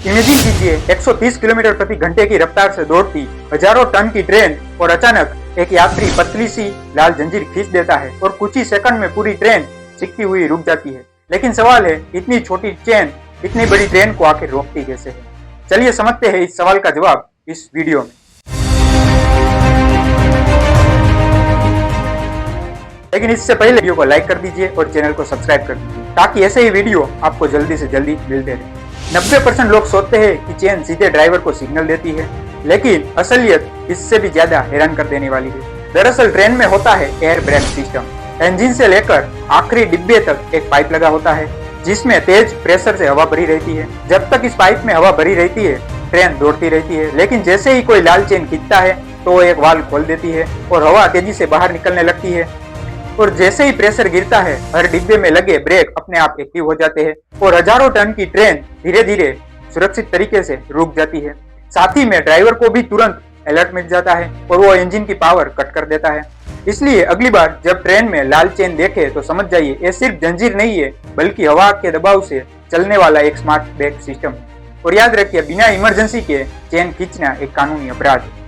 Imagine कीजिए 130 kilometre प्रति घंटे की रफ्तार से दौड़ती हजारों टन की ट्रेन और अचानक एक यात्री पतली सी लाल जंजीर खींच देता है और कुछ ही सेकंड में पूरी ट्रेन चिकती हुई रुक जाती है। लेकिन सवाल है, इतनी छोटी चेन इतनी बड़ी ट्रेन को आखिर रोकती कैसे है? चलिए समझते हैं इस सवाल का जवाब इस वीडियो में। लेकिन इससे पहले वीडियो को लाइक कर दीजिए और चैनल को सब्सक्राइब कर दीजिए ताकि ऐसे ही वीडियो आपको जल्दी से जल्दी मिलते रहे। 90% लोग सोचते हैं कि चेन सीधे ड्राइवर को सिग्नल देती है, लेकिन असलियत इससे भी ज्यादा हैरान कर देने वाली है। दरअसल ट्रेन में होता है एयर ब्रेक सिस्टम। इंजन से लेकर आखिरी डिब्बे तक एक पाइप लगा होता है जिसमें तेज प्रेशर से हवा भरी रहती है। जब तक इस पाइप में हवा भरी रहती है ट्रेन दौड़ती रहती है, लेकिन जैसे ही कोई लाल चेन खींचता है तो एक वाल्व खोल देती है और हवा तेजी से बाहर निकलने लगती है। और जैसे ही प्रेशर गिरता है हर डिब्बे में लगे ब्रेक अपने आप एक्टिव हो जाते हैं और हजारों टन की ट्रेन धीरे धीरे सुरक्षित तरीके से रुक जाती है। साथ ही में ड्राइवर को भी तुरंत अलर्ट मिल जाता है और वो इंजन की पावर कट कर देता है। इसलिए अगली बार जब ट्रेन में लाल चेन देखे तो समझ जाइए ये सिर्फ जंजीर नहीं है, बल्कि हवा के दबाव से चलने वाला एक स्मार्ट ब्रेक सिस्टम है। और याद रखिए, बिना इमरजेंसी के चेन खींचना एक कानूनी अपराध है।